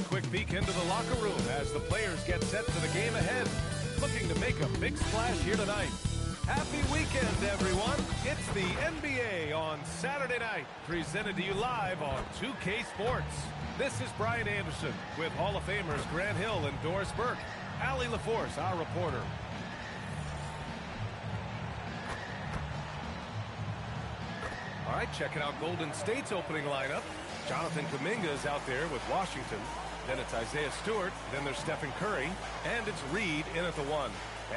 quick peek into the locker room as the players get set for the game ahead, looking to make a big splash here tonight. Happy weekend, everyone. It's the NBA on Saturday night, presented to you live on 2K Sports. This is Brian Anderson with Hall of Famers Grant Hill and Doris Burke. Allie LaForce, our reporter. All right, checking out Golden State's opening lineup. Jonathan Kuminga is out there with Washington. Then it's Isaiah Stewart. Then there's Stephen Curry. And it's Reed in at the 1.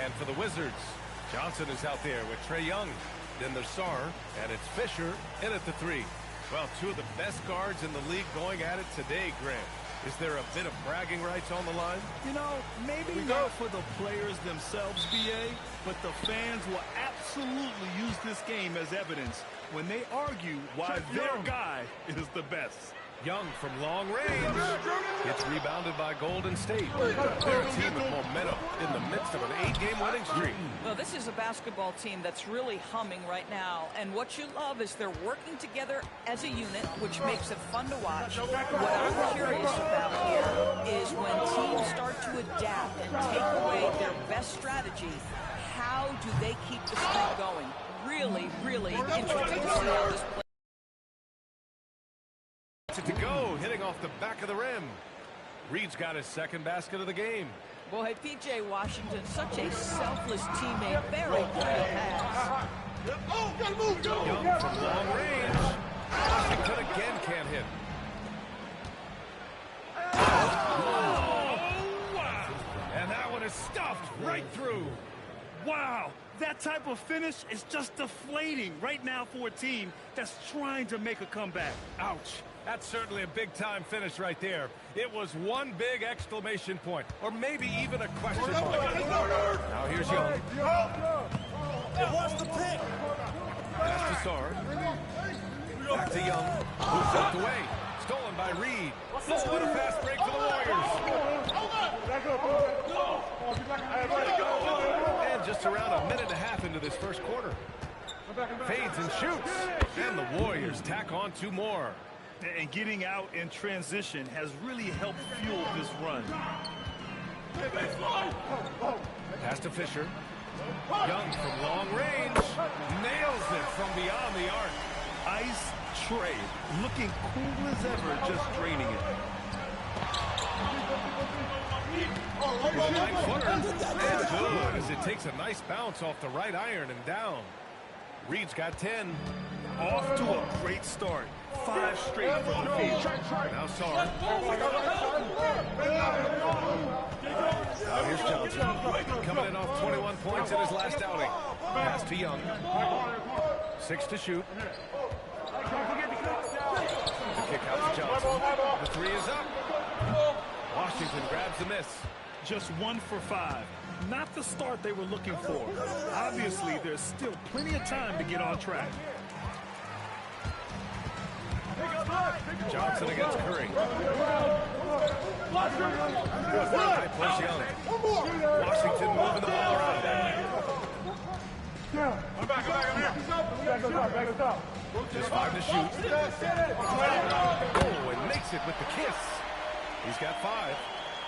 And for the Wizards, Johnson is out there with Trae Young. Then there's Sarr. And it's Fisher in at the 3. Well, two of the best guards in the league going at it today, Grant. Is there a bit of bragging rights on the line? You know, maybe not for the players themselves, BA, but the fans will absolutely use this game as evidence when they argue why their guy is the best. Young from long range. It's rebounded by Golden State. They're a team with momentum in the midst of an 8-game winning streak. Well, this is a basketball team that's really humming right now. And what you love is they're working together as a unit, which makes it fun to watch. What I'm curious about here is when teams start to adapt and take away their best strategy, how do they keep the streak going? Really, really interesting to see how this plays. To go, hitting off the back of the rim. Reed's got his second basket of the game. Boy, P.J. Washington, such a selfless teammate. Very good pass. Young from long range. Washington again can't hit. Oh, wow. And that one is stuffed right through. Wow, that type of finish is just deflating right now for a team that's trying to make a comeback. Ouch. That's certainly a big-time finish right there. It was one big exclamation point, or maybe even a question mark. Now here's Young. What's the pick? Pass to Sarr. Back to Young. Moves out the way. Stolen by Reed. Oh, what a fast break for the Warriors. And just around a minute and a half into this first quarter. Fades and shoots. And the Warriors tack on 2 more. And getting out in transition has really helped fuel this run. Pass to Fisher. Young from long range. Nails it from beyond the arc. Ice Trae, looking cool as ever, just draining it. Right footer. And good as it takes a nice bounce off the right iron and down. Reed's got 10. Off to a great start. 5 straight from the field. Now Sarr. Now here's Johnson. Coming in off 21 points in his last outing. Pass to Young. 6 to shoot. The kick out to Johnson. The 3 is up. Washington grabs the miss. Just 1 for 5. Not the start they were looking for. Obviously, there's still plenty of time to get on track. Johnson against Curry. Plus Young. Washington moving the ball around. Just 5 to shoot. Oh, and makes it with the kiss. He's got 5.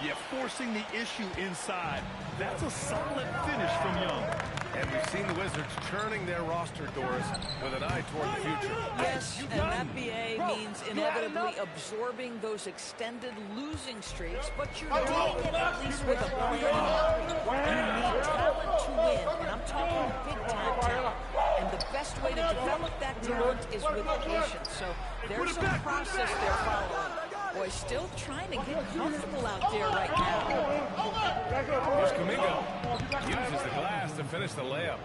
Yeah, forcing the issue inside. That's a solid finish from Young. And we've seen the Wizards churning their roster, Doris, with an eye toward the future. Yes, and that BA means inevitably absorbing those extended losing streaks, but you're doing it at least with a plan. You need talent to win, and I'm talking big-time talent. And the best way to develop that talent is with patience. So there's some process they're following. Boy, still trying to get comfortable out there right now. Here's Kuminga. Uses the glass to finish the layup.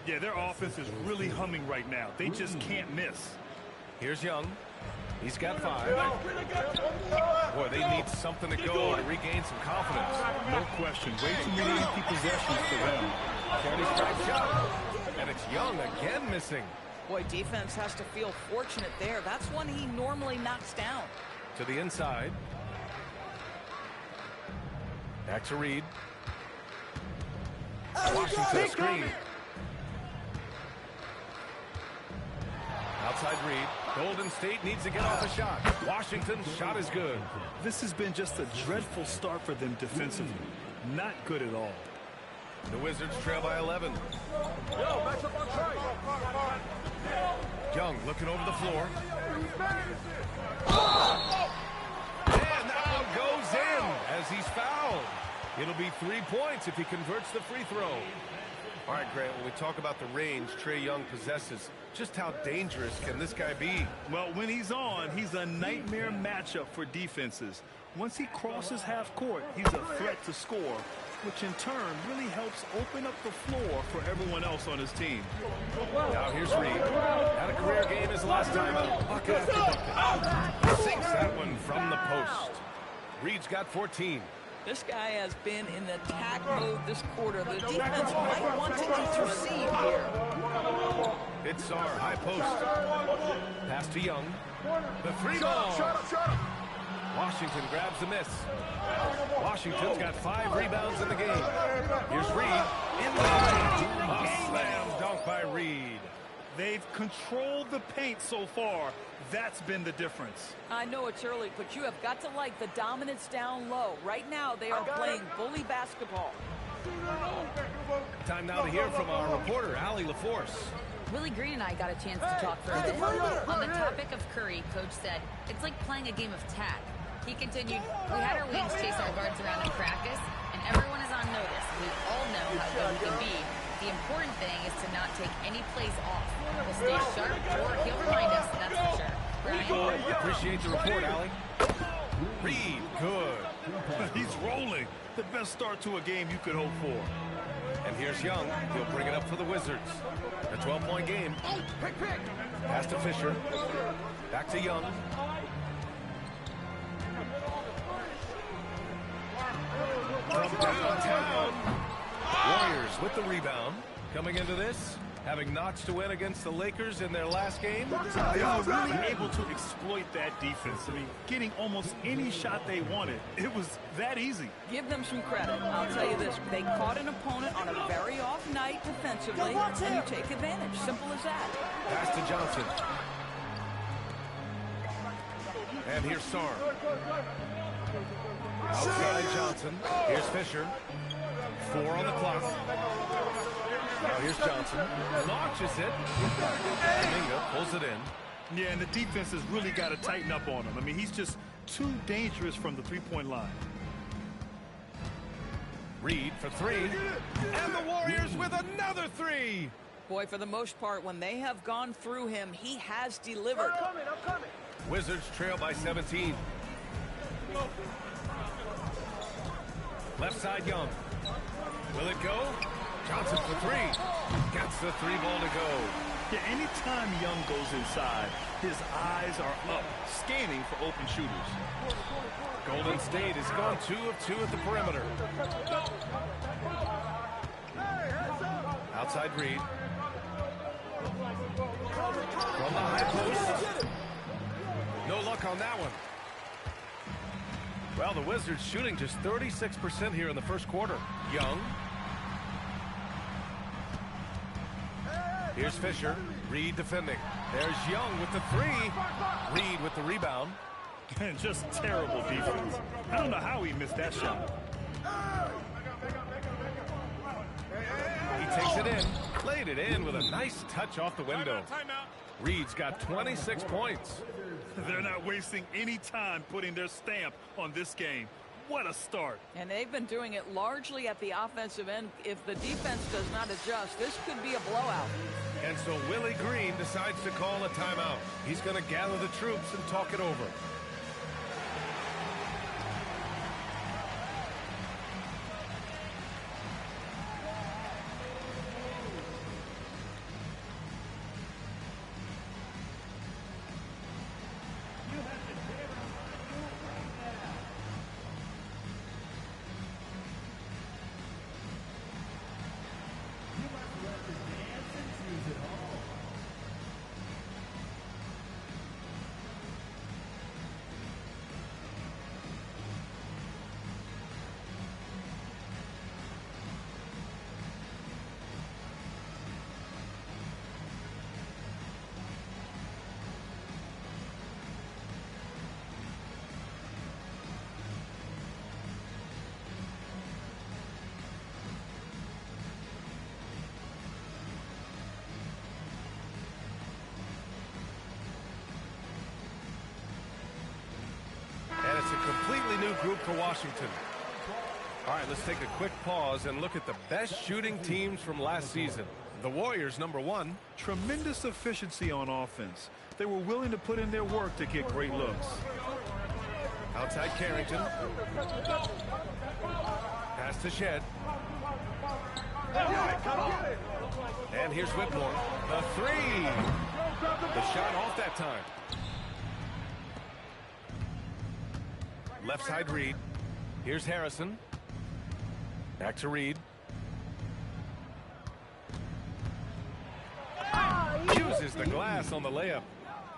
Yeah, their offense is really humming right now. They just can't miss. Here's Young. He's got 5. Boy, they need something to go to regain some confidence. No question. Way too many empty possessions for them. Kenny strike shot. And it's Young again missing. Boy, defense has to feel fortunate there. That's one he normally knocks down. To the inside. Back to Reed. Washington screen. Outside Reed. Golden State needs to get off a shot. Washington's shot is good. This has been just a dreadful start for them defensively. Not good at all. The Wizards trail by 11. Young looking over the floor. And that one goes in as he's fouled. It'll be 3 points if he converts the free throw. All right, Grant, when we talk about the range Trae Young possesses, just how dangerous can this guy be? Well, when he's on, he's a nightmare matchup for defenses. Once he crosses half court, he's a threat to score, which in turn really helps open up the floor for everyone else on his team. Now here's Reed. Had a career game his last time out. Bucket after bucket. Sinks that one from the post. Reed's got 14. This guy has been in attack mode this quarter. The defense might want to intercede here. It's our high post. Pass to Young. The three ball. Washington grabs the miss. Washington's got 5 rebounds in the game. Here's Reed. In the lane. A slam dunk by Reed. They've controlled the paint so far. That's been the difference. I know it's early, but you have got to like the dominance down low. Right now, they are playing bully basketball. Time now to hear from our reporter, Allie LaForce. Willie Green and I got a chance to talk further. On the topic of Curry, Coach said, it's like playing a game of tag. He continued, we had our wings chase our guards around in practice, and everyone is on notice. We all know how good he can be. The important thing is to not take any plays off. We'll stay sharp, or he'll remind us, that's for sure. Brian? Appreciate the report, Allie. Reed, good. He's rolling. The best start to a game you could hope for. And here's Young. He'll bring it up for the Wizards. A 12-point game. Pass to Fisher. Back to Young. From downtown. Warriors with the rebound. Coming into this, having notched to win against the Lakers in their last game. They were really able to exploit that defense. I mean, getting almost any shot they wanted. It was that easy. Give them some credit. I'll tell you this. They caught an opponent on a very off night defensively, and you take advantage. Simple as that. Pass to Johnson. And here's Sarr. Outside Johnson. Here's Fisher. 4 on the clock. Now here's Johnson. Launches it. Kuminga pulls it in. Yeah, and the defense has really got to tighten up on him. I mean, he's just too dangerous from the three-point line. Reed for 3. And the Warriors with another 3. Boy, for the most part, when they have gone through him, he has delivered. I'm coming. Wizards trail by 17. Left side Young. Will it go? Johnson for 3. Gets the 3-ball to go. Yeah, anytime Young goes inside, his eyes are up, scanning for open shooters. Golden State has gone 2 of 2 at the perimeter. Outside Reed. From the high post. No luck on that one. Well, the Wizards shooting just 36% here in the first quarter. Young. Here's Fisher. Reed defending. There's Young with the 3. Reed with the rebound. And just terrible defense. I don't know how he missed that shot. He takes it in. Laid it in with a nice touch off the window. Reed's got 26 points. They're not wasting any time putting their stamp on this game. What a start. And they've been doing it largely at the offensive end. If the defense does not adjust, this could be a blowout. And so Willie Green decides to call a timeout. He's going to gather the troops and talk it over. completely new group for Washington. All right, let's take a quick pause and look at the best shooting teams from last season. The Warriors, number 1. Tremendous efficiency on offense. They were willing to put in their work to get great looks. Outside Carrington. Pass to Shed. And here's Whitmore. The 3. The shot off that time. Left side Reed. Here's Harrison. Back to Reed. Uses the glass on the layup.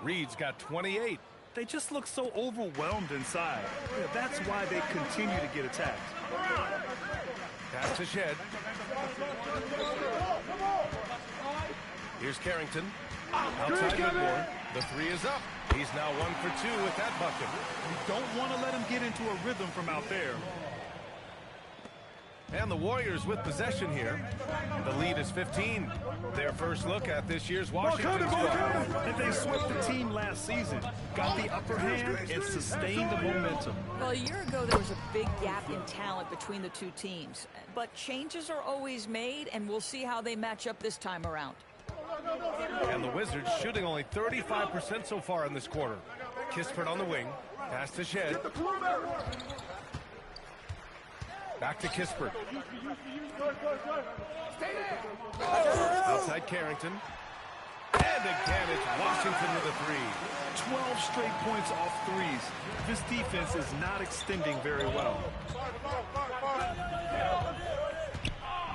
Reed's got 28. They just look so overwhelmed inside. Yeah, that's why they continue to get attacked. Pass to Shed. Here's Carrington. Outside Whitmore. The 3 is up. He's now 1 for 2 with that bucket. You don't want to let him get into a rhythm from out there. And the Warriors with possession here. The lead is 15. Their first look at this year's Washington squad. And they swept the team last season, got the upper hand, and sustained the momentum. Well, a year ago, there was a big gap in talent between the two teams. But changes are always made, and we'll see how they match up this time around. And the Wizards shooting only 35% so far in this quarter. Kispert on the wing. Pass to Shed. Back to Kispert. Outside Carrington. And again, it's Washington with a 3. 12 straight points off threes. This defense is not extending very well.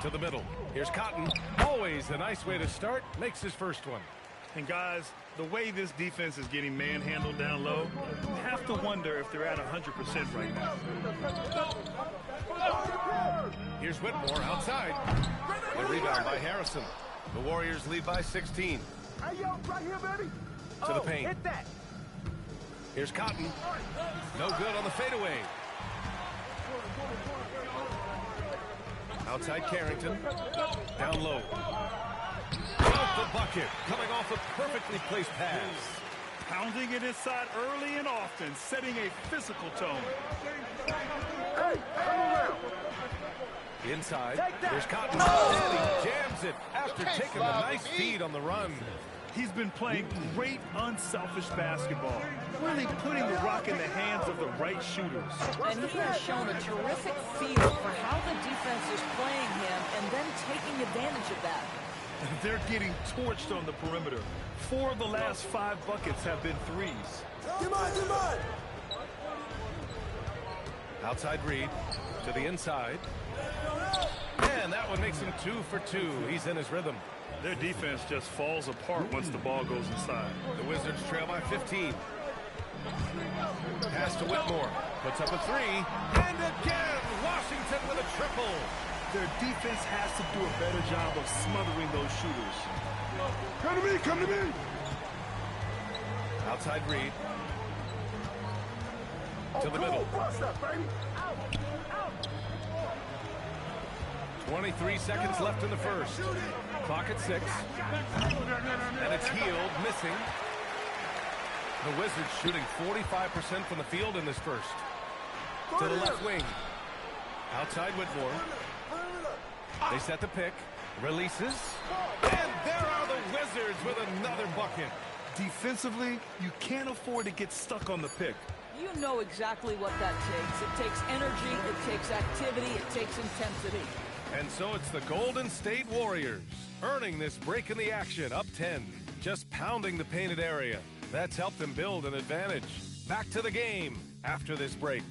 To the middle. Here's Cotton. Always a nice way to start. Makes his first one. And guys, the way this defense is getting manhandled down low, you have to wonder if they're at 100% right now. Here's Whitmore outside. The rebound by Harrison. The Warriors lead by 16. To the paint. Hit that. Here's Cotton. No good on the fadeaway. Outside Carrington. Down low. Out the bucket. Coming off a perfectly placed pass. Pounding it inside early and often, setting a physical tone. Inside. Here's Cotton. And he jams it after taking a nice feed on the run. He's been playing great, unselfish basketball, really putting the rock in the hands of the right shooters. And he has shown a terrific feel for how the defense is playing him and then taking advantage of that. They're getting torched on the perimeter. 4 of the last 5 buckets have been threes. Come on. Outside Reed. To the inside. And that one makes him 2 for 2. He's in his rhythm. Their defense just falls apart once the ball goes inside. The Wizards trail by 15. Pass to Whitmore. Puts up a 3. And again, Washington with a triple. Their defense has to do a better job of smothering those shooters. Come to me. Outside Reed. To the middle. 23 seconds left in the first. Clock at 6. And it's Hield missing. The Wizards shooting 45% from the field in this first. To the left wing. Outside Whitmore. They set the pick. Releases. And there are the Wizards with another bucket. Defensively, you can't afford to get stuck on the pick. You know exactly what that takes. It takes energy, it takes activity, it takes intensity. And so it's the Golden State Warriors earning this break in the action, up 10. Just pounding the painted area. That's helped them build an advantage. Back to the game after this break.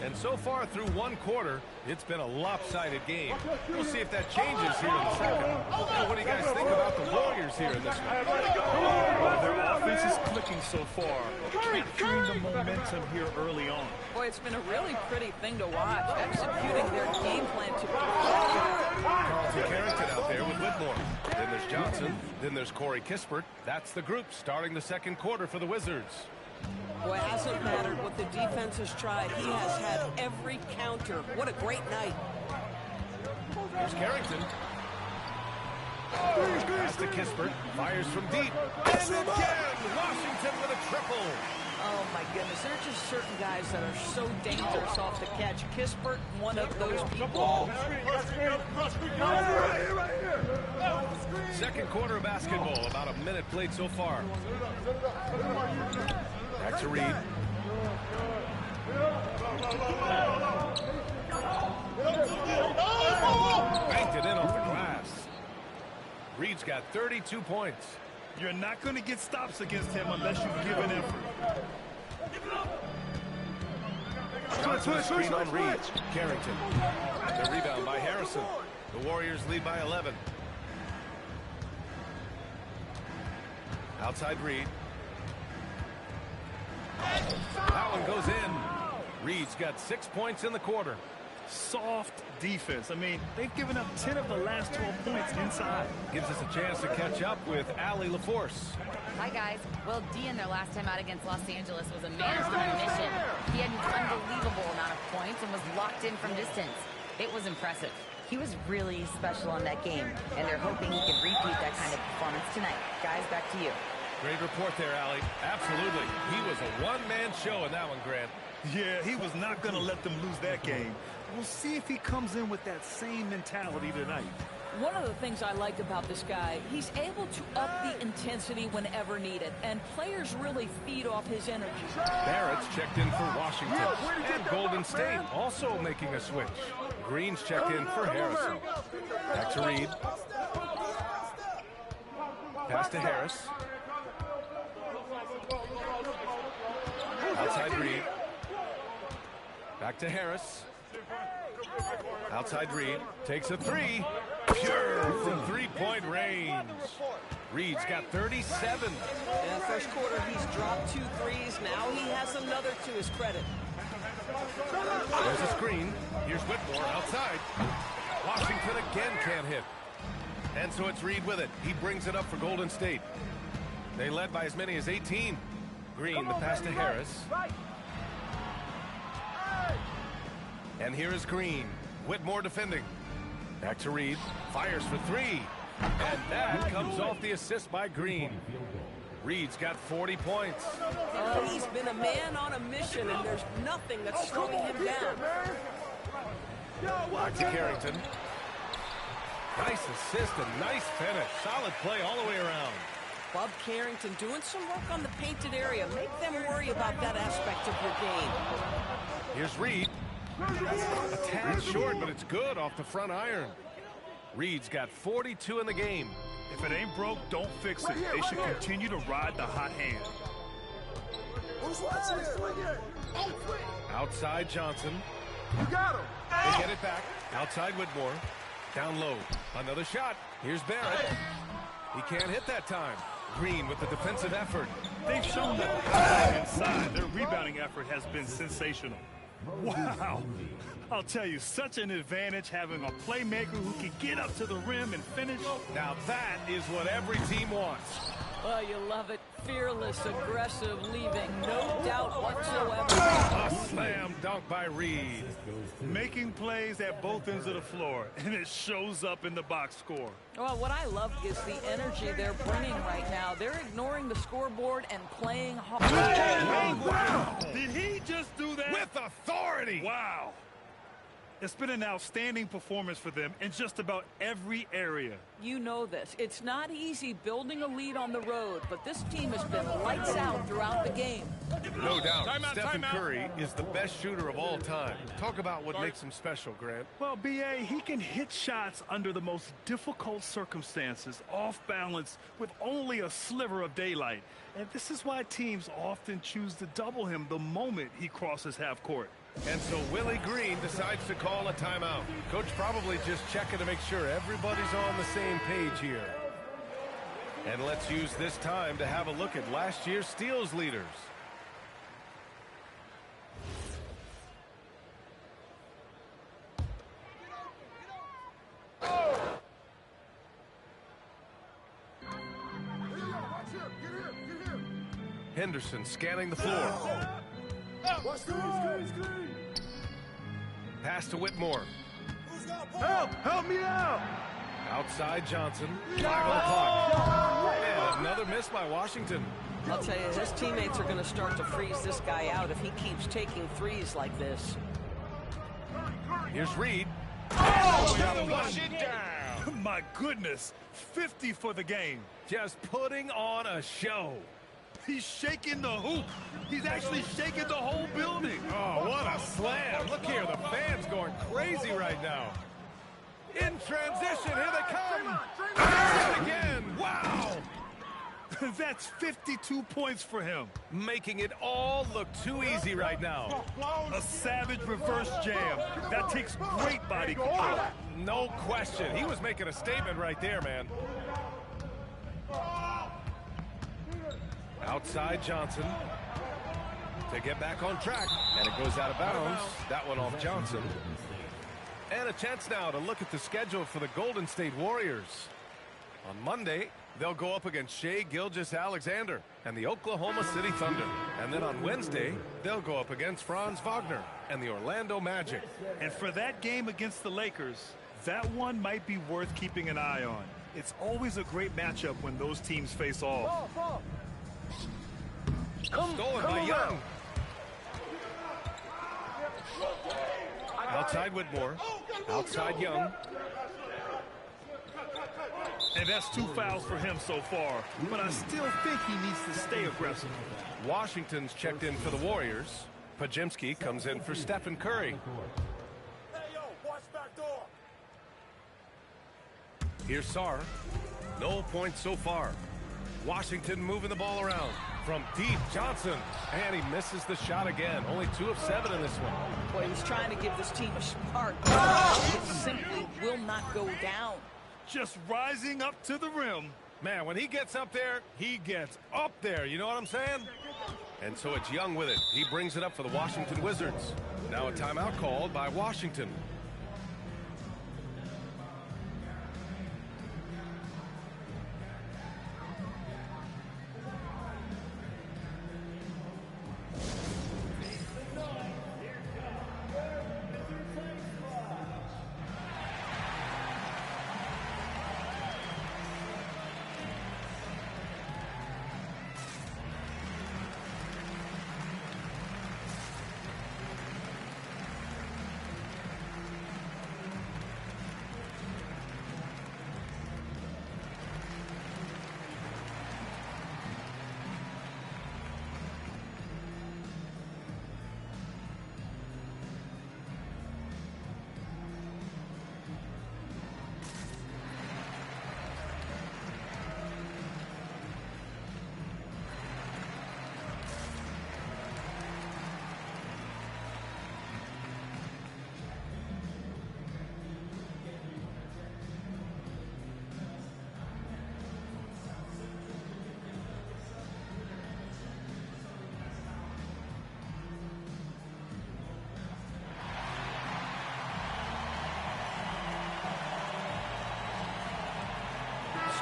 And so far through one quarter, it's been a lopsided game. We'll see if that changes here in the second. Now, what do you guys think about the Warriors here in this one? Their offense offense is clicking so far, capturing the momentum here early on. Boy, it's been a really pretty thing to watch, executing their game plan to Carlton Carrington out there with Whitmore. Then there's Johnson. Then there's Corey Kispert. That's the group starting the second quarter for the Wizards. Boy, it hasn't mattered what the defense has tried. He has had every counter. What a great night. Here's Carrington. Pass to Kispert. Fires from deep. And again, Washington with a triple. Oh, my goodness. There are just certain guys that are so dangerous off the catch. Kispert, one of those people. Second quarter of basketball. About a minute played so far. Back to Reed. Banked it in off the glass. Reed's got 32 points. You're not going to get stops against him unless you give an effort. Johnson screen on Reed. Carrington. The rebound by Harrison. The Warriors lead by 11. Outside Reed. That one goes in. Reed's got 6 points in the quarter. Soft defense. I mean, they've given up 10 of the last 12 points inside. Gives us a chance to catch up with Allie LaForce. Hi, guys. Well, Dean, their last time out against Los Angeles was a man on a mission. He had an unbelievable amount of points and was locked in from distance. It was impressive. He was really special in that game, and they're hoping he can repeat that kind of performance tonight. Guys, back to you. Great report there, Allie. Absolutely. He was a one-man show in that one, Grant. Yeah, he was not going to let them lose that game. We'll see if he comes in with that same mentality tonight. One of the things I like about this guy, he's able to up the intensity whenever needed, and players really feed off his energy. Barrett's checked in for Washington, and Golden State also making a switch. Green's checked in for Harrison. Back to Reed. Pass to Harris. Outside Reed. Back to Harris. Outside Reed. Takes a three. Pure from three-point range. Reed's got 37. Yeah, first quarter, he's dropped 2 threes. Now he has another to his credit. There's a screen. Here's Whitmore outside. Washington again can't hit. And so it's Reed with it. He brings it up for Golden State. They led by as many as 18. Green, the pass to Harris. And here is Green. Whitmore defending. Back to Reed. Fires for three. And that comes off the assist by Green. Reed's got 40 points. He's been a man on a mission, and there's nothing that's slowing him down. Back to Carrington. Nice assist and nice finish. Solid play all the way around. Bob Carrington doing some work on the painted area. Make them worry about that aspect of your game. Here's Reed. A tad short, but it's good off the front iron. Reed's got 42 in the game. If it ain't broke, don't fix it. They should continue to ride the hot hand. Outside Johnson. You got him. They get it back. Outside Whitmore. Down low. Another shot. Here's Barrett. He can't hit that time. Green with the defensive effort. They've shown that inside. Their rebounding effort has been sensational. Wow. I'll tell you, such an advantage having a playmaker who can get up to the rim and finish. Now that is what every team wants. Oh, you love it. Fearless, aggressive, leaving no doubt whatsoever. A slam dunk by Reed. Making plays at both ends of the floor, and it shows up in the box score. Well, what I love is the energy they're bringing right now. They're ignoring the scoreboard and playing hard. Wow! Did he just do that? With authority. Wow. It's been an outstanding performance for them in just about every area. You know this. It's not easy building a lead on the road, but this team has been lights out throughout the game. No doubt. Stephen Curry is the best shooter of all time. Talk about what makes him special, Grant. Well, B.A., he can hit shots under the most difficult circumstances, off balance, with only a sliver of daylight. And this is why teams often choose to double him the moment he crosses half court. And so Willie Green decides to call a timeout. Coach probably just checking to make sure everybody's on the same page here. And let's use this time to have a look at last year's steals leaders. Henderson scanning the floor. Pass to Whitmore. Help me out! Outside Johnson. 5 on the clock. And another miss by Washington. I'll tell you, his teammates are going to start to freeze this guy out if he keeps taking threes like this. Here's Reed. Flush it down. My goodness, 50 for the game. Just putting on a show. He's shaking the hoop. He's actually shaking the whole building. Oh, what a slam. Look here, the fans going crazy right now. In transition, here they come. And again, wow. That's 52 points for him. Making it all look too easy right now. A savage reverse jam. That takes great body control. No question. He was making a statement right there, man. Outside Johnson to get back on track. And it goes out of bounds. That one off Johnson. And a chance now to look at the schedule for the Golden State Warriors. On Monday, they'll go up against Shai Gilgeous-Alexander and the Oklahoma City Thunder. And then on Wednesday, they'll go up against Franz Wagner and the Orlando Magic. And for that game against the Lakers, that one might be worth keeping an eye on. It's always a great matchup when those teams face off. Stolen by Young. Outside Whitmore. Outside Young. And that's 2 fouls for him so far. But I still think he needs to stay aggressive. Washington's checked in for the Warriors. Pajimski comes in for Stephen Curry. Here's Sarr. No points so far. Washington moving the ball around. From deep, Johnson. And he misses the shot again. Only 2 of 7 in this one. Boy, he's trying to give this team a spark. It simply will not go down. Just rising up to the rim. Man, when he gets up there, he gets up there. You know what I'm saying? And so it's Young with it. He brings it up for the Washington Wizards. Now a timeout called by Washington.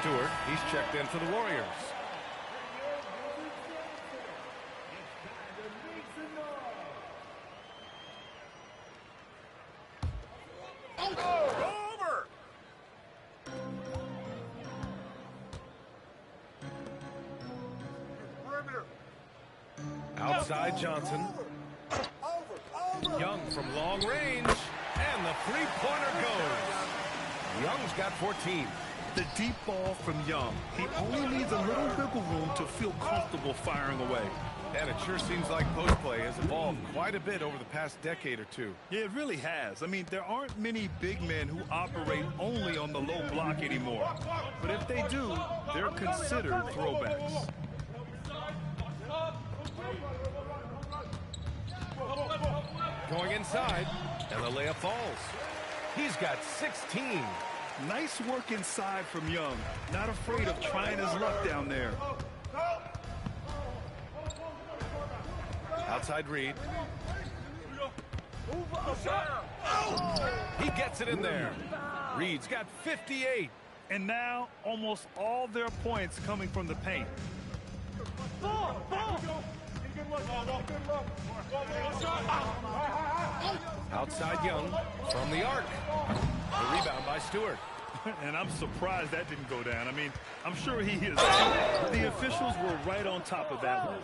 Stewart, he's checked in for the Warriors. Over! Outside Johnson. Young from long range. And the three-pointer goes. Young's got 14. The deep ball from Young. He only needs a little wiggle room to feel comfortable firing away. And it sure seems like post play has evolved quite a bit over the past decade or two. Yeah, it really has. I mean, there aren't many big men who operate only on the low block anymore. But if they do, they're considered throwbacks. Going inside, and the layup falls. He's got 16. Nice work inside from Young. Not afraid of trying his luck down there. Outside Reed. He gets it in there. Reed's got 58. And now almost all their points coming from the paint. Outside Young from the arc. The rebound by Stewart. And I'm surprised that didn't go down. I mean, I'm sure he is. The officials were right on top of that one.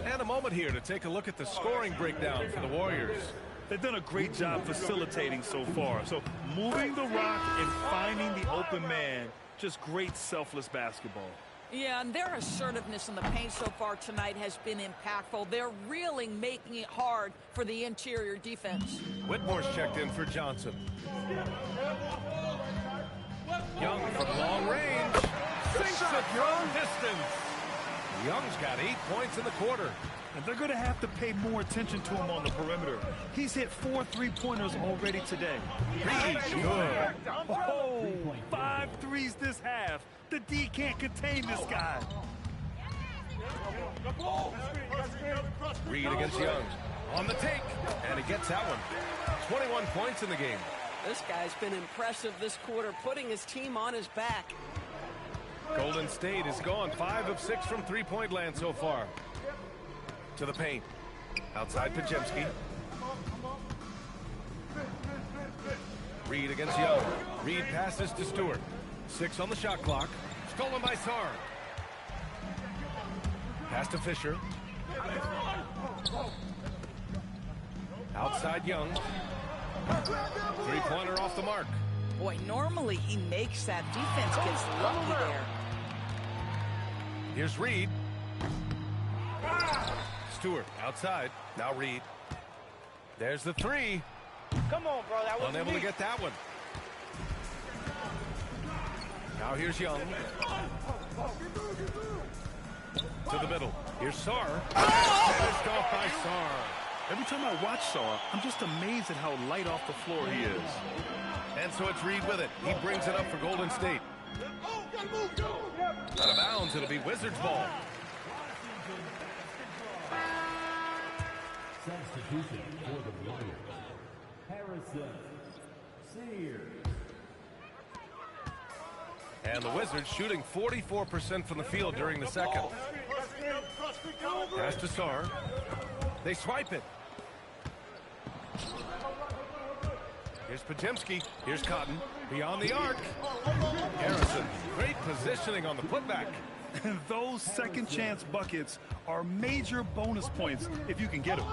And a moment here to take a look at the scoring breakdown for the Warriors. They've done a great job facilitating so far. So moving the rock and finding the open man, just great selfless basketball. Yeah, and their assertiveness in the paint so far tonight has been impactful. They're really making it hard for the interior defense. Whitmore's checked in for Johnson. Young from long range. Sinks it from distance. Young's got 8 points in the quarter. And they're going to have to pay more attention to him on the perimeter. He's hit 4 3-pointers already today. Reed, good. Oh, 5 threes this half. The D can't contain this guy. Reed against Young. On the take. And he gets that one. 21 points in the game. This guy's been impressive this quarter, putting his team on his back. Golden State is gone 5 of 6 from three-point land so far. To the paint. Outside Pajemski. Reed against Young. Reed passes to Stewart. 6 on the shot clock. Stolen by Sarr. Pass to Fisher. Outside Young. Three-pointer off the mark. Boy, normally he makes that. Defense gets lucky there. Here's Reed. Stewart outside. Now Reed. There's the three. Come on, bro. That was unable to get that one. Now here's Young. To the middle. Here's Sarr. Finished off by Sarr. Every time I watch Sarr, I'm just amazed at how light off the floor he is. And so it's Reed with it. He brings it up for Golden State. Out of bounds, it'll be Wizards ball. Substitution for the Warriors. Harrison Sears. And the Wizards shooting 44% from the field during the second. Pass to Sarr. They swipe it. Here's Pajemski. Here's Cotton. Beyond the arc. Harrison. Great positioning on the putback. And those second chance buckets are major bonus points if you can get them.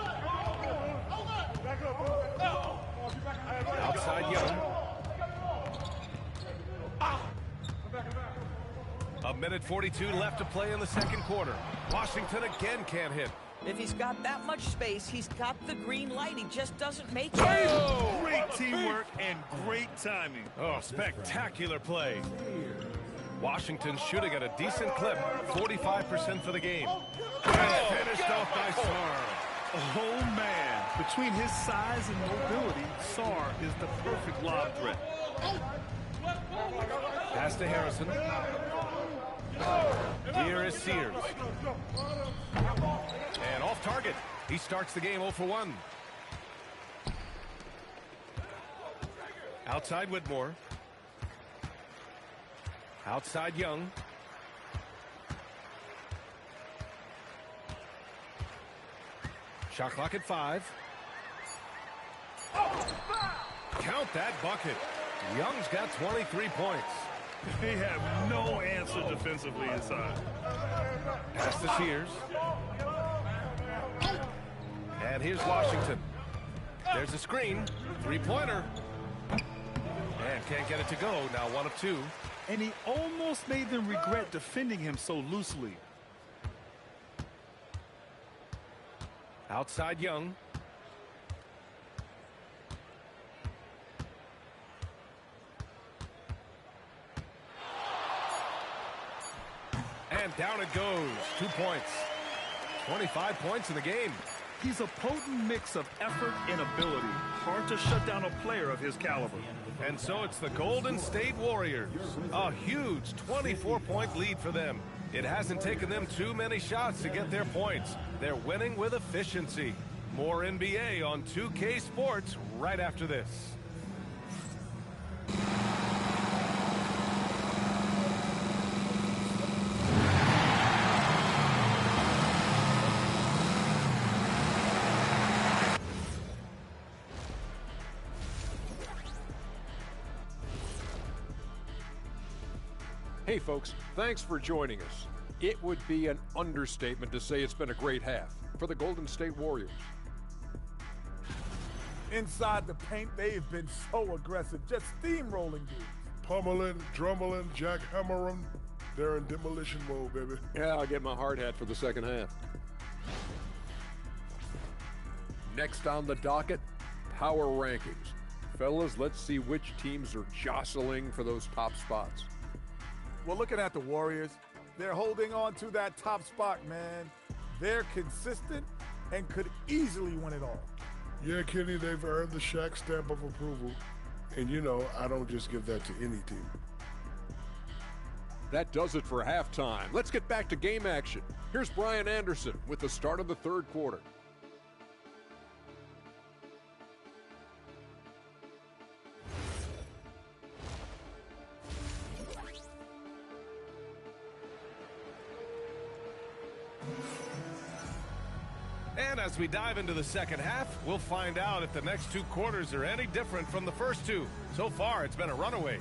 Outside Young. A minute 42 left to play in the second quarter. Washington again can't hit. If he's got that much space, he's got the green light. He just doesn't make it. Oh! Great teamwork and great timing. Oh, spectacular play. Washington shooting at a decent clip, 45% for the game. And finished off by Sarr. Oh, man. Between his size and mobility, Sarr is the perfect lob threat. Pass to Harrison. Here is Sears. And off target. He starts the game 0 for 1. Outside Whitmore. Outside Young. Shot clock at 5. Count that bucket. Young's got 23 points. They have no answer defensively inside. Pass to Sears. And here's Washington. There's a screen. Three-pointer. And can't get it to go. Now 1 of 2. And he almost made them regret defending him so loosely. Outside Young. And down it goes. 2 points. 25 points in the game. He's a potent mix of effort and ability. Hard to shut down a player of his caliber. And so it's the Golden State Warriors. A huge 24-point lead for them. It hasn't taken them too many shots to get their points. They're winning with efficiency. More NBA on 2K Sports right after this. Hey folks, thanks for joining us. It would be an understatement to say it's been a great half for the Golden State Warriors. Inside the paint, they've been so aggressive, just steamrolling dudes. Pummeling, drummeling, jackhammering. They're in demolition mode, baby. Yeah, I'll get my hard hat for the second half. Next on the docket, power rankings. Fellas, let's see which teams are jostling for those top spots. Well, looking at the Warriors, they're holding on to that top spot, man. They're consistent and could easily win it all. Yeah, Kenny, they've earned the Shaq stamp of approval. And you know, I don't just give that to any team. That does it for halftime. Let's get back to game action. Here's Brian Anderson with the start of the third quarter. And as we dive into the second half, we'll find out if the next two quarters are any different from the first two. So far, it's been a runaway.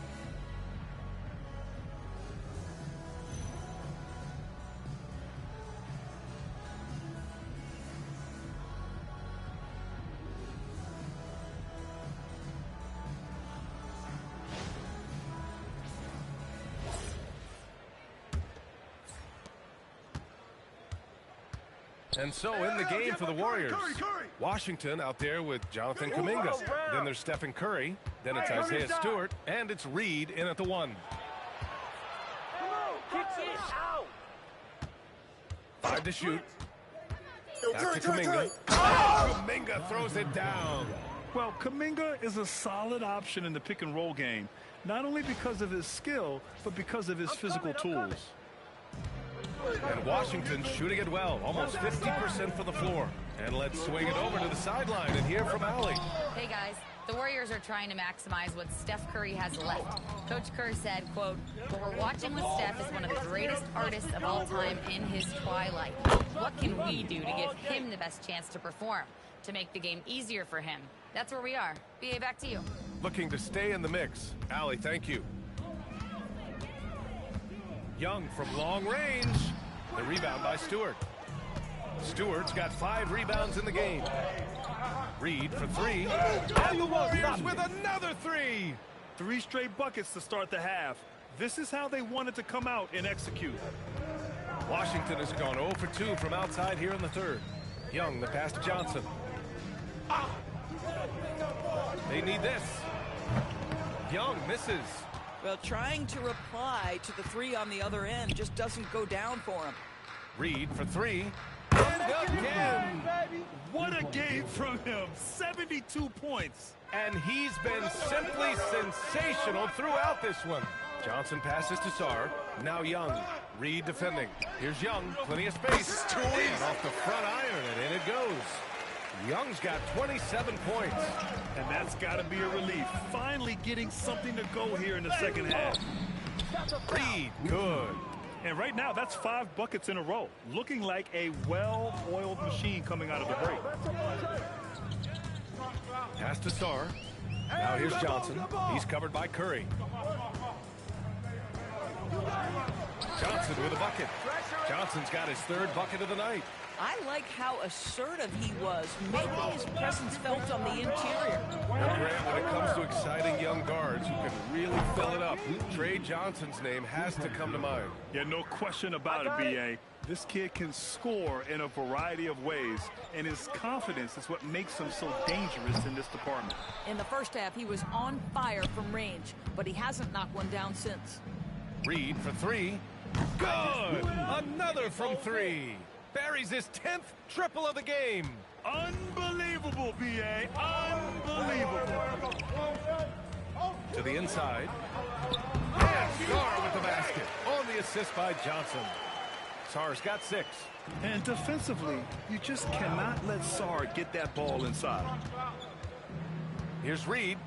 And so in the game for the Warriors, Washington out there with Jonathan Kuminga. Then there's Stephen Curry. Then it's Isaiah Stewart. And it's Reed in at the one. 5 to shoot. Back to Kuminga. Kuminga throws it down. Well, Kuminga is a solid option in the pick and roll game, not only because of his skill, but because of his physical tools. And Washington shooting it well, almost 50% from the floor. And let's swing it over to the sideline and hear from Allie. Hey guys, the Warriors are trying to maximize what Steph Curry has left. Coach Kerr said, quote, "What we're watching with Steph is one of the greatest artists of all time in his twilight. What can we do to give him the best chance to perform, to make the game easier for him?" That's where we are. BA, back to you. Looking to stay in the mix. Allie, thank you. Young from long range. The rebound by Stewart. Stewart's got 5 rebounds in the game. Reed for 3. And the Warriors with another 3. 3 straight buckets to start the half. This is how they wanted to come out and execute. Washington has gone 0 for 2 from outside here in the third. Young, the pass to Johnson. They need this. Young misses. Well, trying to reply to the 3 on the other end just doesn't go down for him. Reed for 3. And again. What a game from him. 72 points. And he's been simply sensational throughout this one. Johnson passes to Sarr. Now Young. Reed defending. Here's Young. Plenty of space. And off the front iron, and in it goes. Young's got 27 points. And that's got to be a relief. Finally getting something to go here in the second half. Reed, good. And right now, that's 5 buckets in a row. Looking like a well-oiled machine coming out of the break. Pass to Sarr. Now here's Johnson. He's covered by Curry. Johnson with a bucket. Johnson's got his 3rd bucket of the night. I like how assertive he was, making his presence felt on the interior. Well, Grant, when it comes to exciting young guards who can really fill it up, Trey Johnson's name has to come to mind. Yeah, no question about it, B.A. This kid can score in a variety of ways, and his confidence is what makes him so dangerous in this department. In the first half, he was on fire from range, but he hasn't knocked one down since. Reed for 3. Good! Another from 3. Buries his 10th triple of the game. Unbelievable, B.A. Unbelievable. To the inside. And Sarr with the basket. On the assist by Johnson. Sarr's got 6. And defensively, you just cannot let Sarr get that ball inside. Here's Reed.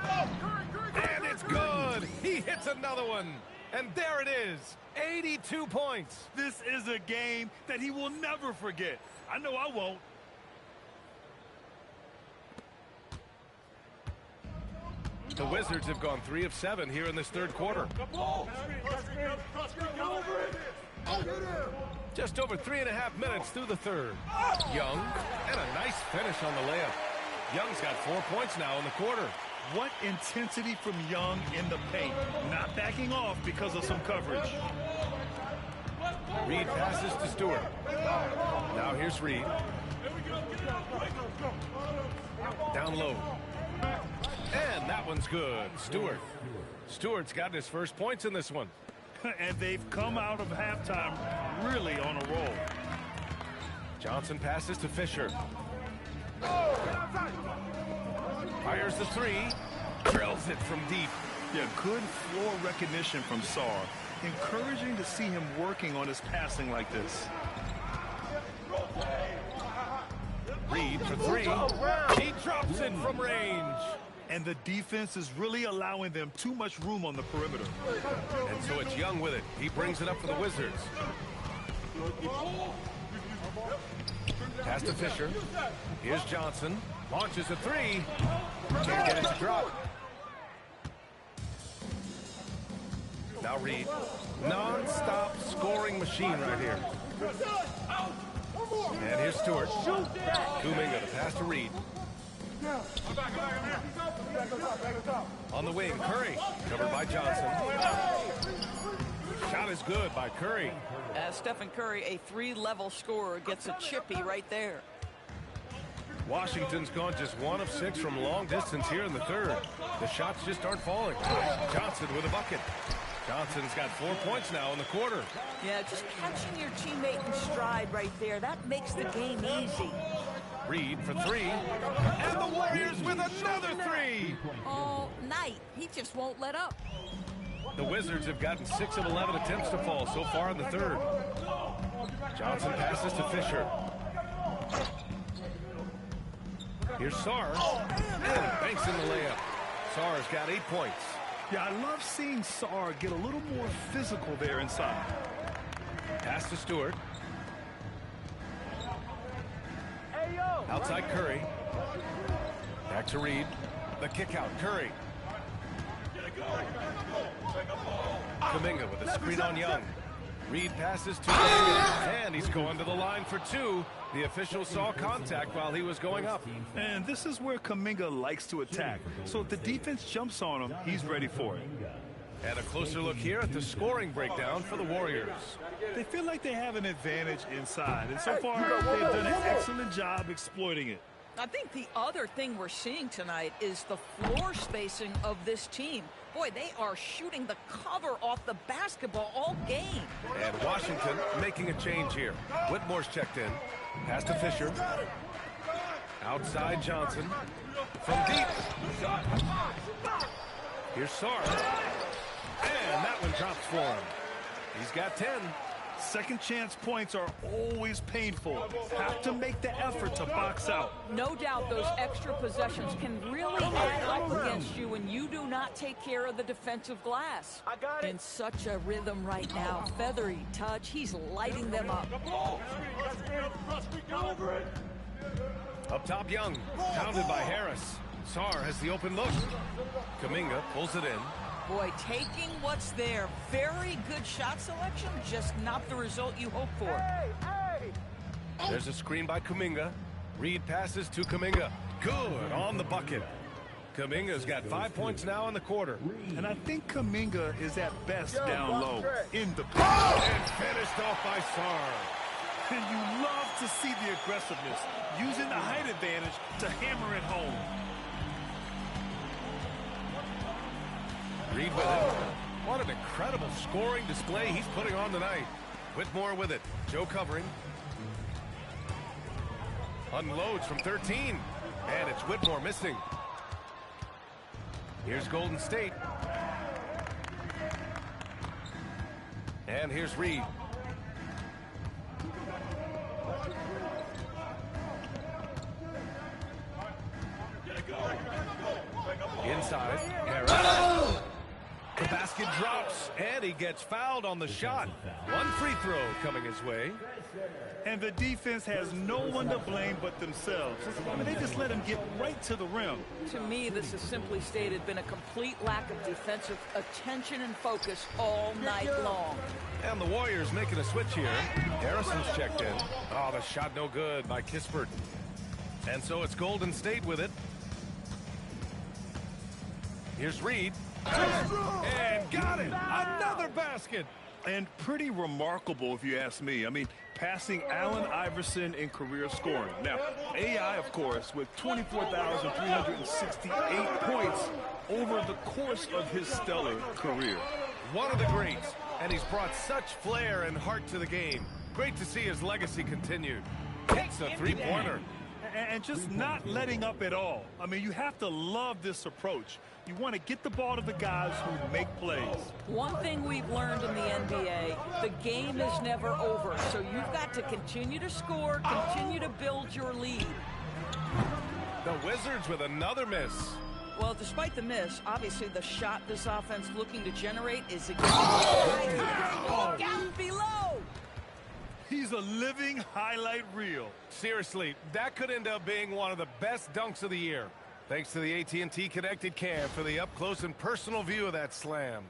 And it's good. He hits another one. And there it is. 82 points. This is a game that he will never forget. I know I won't. The Wizards have gone 3 of 7 here in this third quarter. Just over 3.5 minutes through the third. Young, and a nice finish on the layup. Young's got 4 points now in the quarter. What intensity from Young in the paint. Not backing off because of some coverage. Reed passes to Stewart. Now here's Reed. Down low. And that one's good. Stewart's gotten his first points in this one. And they've come out of halftime really on a roll. Johnson passes to Fisher. Fires the 3. Drills it from deep. Yeah, good floor recognition from Sarr. Encouraging to see him working on his passing like this. Reed for 3. He drops it from range. And the defense is really allowing them too much room on the perimeter. And so it's Young with it. He brings it up for the Wizards. Pass to Fisher. Here's Johnson. Launches a 3. Can't get it to drop. Now Reed. Non-stop scoring machine right here. And here's Stewart. Kuminga to pass to Reed. On the wing, Curry. Covered by Johnson. Shot is good by Curry. Stephen Curry, a 3-level scorer, gets a chippy right there. Washington's gone just 1 of 6 from long distance here in the third. The shots just aren't falling. Johnson with a bucket. Johnson's got 4 points now in the quarter. Yeah, just catching your teammate in stride right there. That makes the game easy. Reed for 3. And the Warriors with another 3. All night. He just won't let up. The Wizards have gotten 6 of 11 attempts to fall so far in the third. Johnson passes to Fisher. Here's Sarr. And banks in the layup. Sarr's got 8 points. Yeah, I love seeing Sarr get a little more physical there inside. Pass to Stewart. Outside Curry. Back to Reed. The kick out, Curry. Kuminga with a screen on Young. Reed passes to Kuminga, and he's going to the line for 2. The official saw contact while he was going up. And this is where Kuminga likes to attack. So if the defense jumps on him, he's ready for it. And a closer look here at the scoring breakdown for the Warriors. They feel like they have an advantage inside, and so far they've done an excellent job exploiting it. I think the other thing we're seeing tonight is the floor spacing of this team. Boy, they are shooting the cover off the basketball all game. And Washington making a change here. Whitmore's checked in. Pass to Fisher. Outside Johnson. From deep. Here's Sarr. And that one drops for him. He's got 10. Second chance points are always painful. Have to make the effort to box out. No doubt those extra possessions can really add up against you when you do not take care of the defensive glass. I got it. In such a rhythm right now. Feathery touch. He's lighting them up. Up top, Young. Pounded by Harris. Sarr has the open look. Kuminga pulls it in. Boy, taking what's there. Very good shot selection, just not the result you hope for. There's a screen by Kuminga. Reed passes to Kuminga. Good on the bucket. Kuminga's got 5 points now in the quarter. And I think Kuminga is at best down low in the paint. And finished off by Sarr. And you love to see the aggressiveness, using the height advantage to hammer it home. Reed with it. What an incredible scoring display he's putting on tonight. Whitmore with it. Joe covering. Unloads from 13. And it's Whitmore missing. Here's Golden State. And here's Reed. Inside. Harris. The basket drops, and he gets fouled on the shot. One free throw coming his way. And the defense has no one to blame but themselves. I mean, they just let him get right to the rim. To me, this has simply stated been a complete lack of defensive attention and focus all night long. And the Warriors making a switch here. Harrison's checked in. Oh, the shot no good by Kispert. And so it's Golden State with it. Here's Reed. And got it. Another basket. And pretty remarkable, if you ask me. I mean, passing Allen Iverson in career scoring. Now, AI, of course, with 24,368 points over the course of his stellar career. One of the greats, and he's brought such flair and heart to the game. Great to see his legacy continued. Takes a three-pointer. And just not letting up at all. I mean, you have to love this approach. You want to get the ball to the guys who make plays. One thing we've learned in the NBA, the game is never over. So you've got to continue to score, continue to build your lead. The Wizards with another miss. Well, despite the miss, obviously the shot this offense looking to generate is exactly down below. He's a living highlight reel. Seriously, that could end up being one of the best dunks of the year. Thanks to the AT&T Connected Cam for the up-close and personal view of that slam.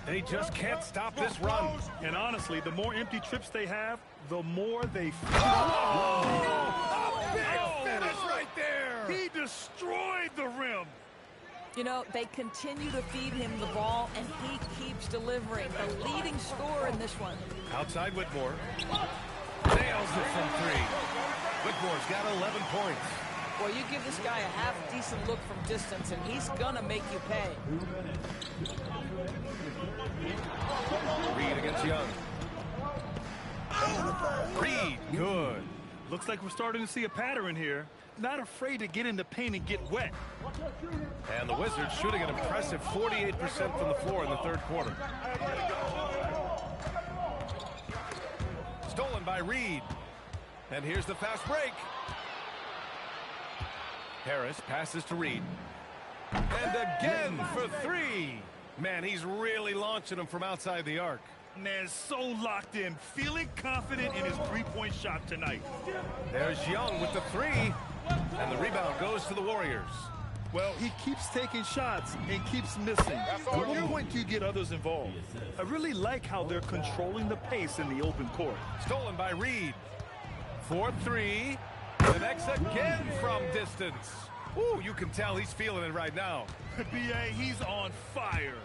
They just can't stop this run. And honestly, the more empty trips they have, the more they feel. Oh, a big finish right there. He destroyed the rim. You know, they continue to feed him the ball, and he keeps delivering. The leading scorer in this one. Outside Whitmore. Nails it from three. Whitmore's got 11 points. Well, you give this guy a half-decent look from distance, and he's going to make you pay. Reed against Young. Reed, good. Looks like we're starting to see a pattern here. Not afraid to get in the paint and get wet. And the Wizards shooting an impressive 48% from the floor in the third quarter. Stolen by Reed. And here's the fast break. Harris passes to Reed. And again for three. Man, he's really launching them from outside the arc. Man, so locked in, feeling confident in his three-point shot tonight. There's Young with the three. And the rebound goes to the Warriors. Well, he keeps taking shots and keeps missing. At what point do you get others involved? I really like how they're controlling the pace in the open court. Stolen by Reed. 4-3. Connects again from distance. Ooh, you can tell he's feeling it right now. B.A., he's on fire.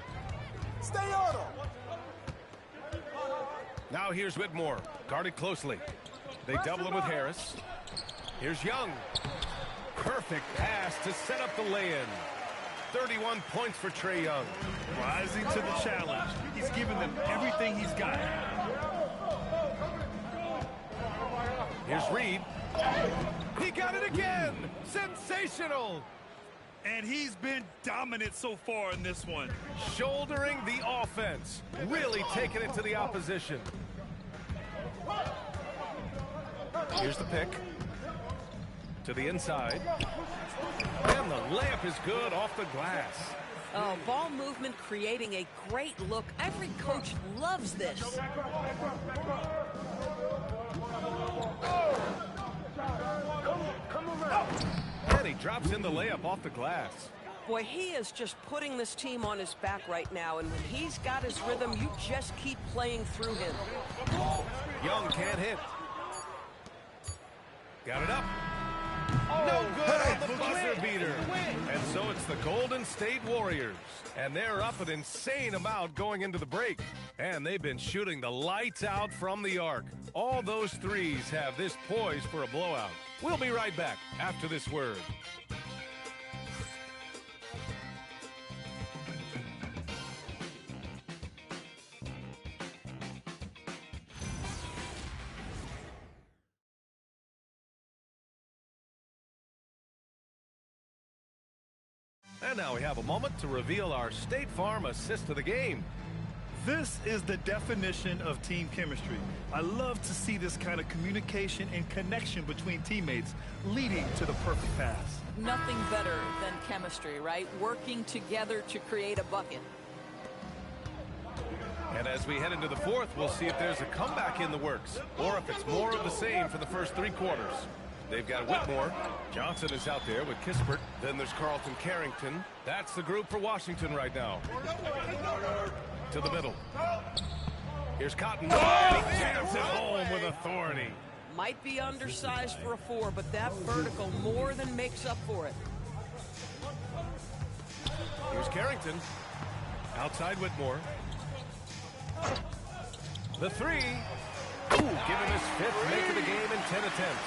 Stay on him. Now here's Whitmore, guarded closely. They double him with Harris. Here's Young. Perfect pass to set up the lay-in. 31 points for Trae Young. Rising to the challenge. He's giving them everything he's got. Here's Reed. He got it again. Sensational. And he's been dominant so far in this one. Shouldering the offense. Really taking it to the opposition. Here's the pick. To the inside. And the layup is good off the glass. Oh, ball movement creating a great look. Every coach loves this. And he drops in the layup off the glass. Boy, he is just putting this team on his back right now, and when he's got his rhythm, you just keep playing through him. Young can't hit. Got it up. No good on the buzzer beater. And so it's the Golden State Warriors. And they're up an insane amount going into the break. And they've been shooting the lights out from the arc. All those threes have this poised for a blowout. We'll be right back after this word. And now we have a moment to reveal our State Farm assist of the game. This is the definition of team chemistry. I love to see this kind of communication and connection between teammates leading to the perfect pass. Nothing better than chemistry, right? Working together to create a bucket. And as we head into the fourth, we'll see if there's a comeback in the works or if it's more of the same for the first 3 quarters. They've got Whitmore. Johnson is out there with Kispert. Then there's Carlton Carrington. That's the group for Washington right now. To the middle. Here's Cotton. And he jams it home with authority. Might be undersized for a 4, but that vertical more than makes up for it. Here's Carrington. Outside Whitmore. The 3. Ooh, give him his 5th make of the game in 10 attempts.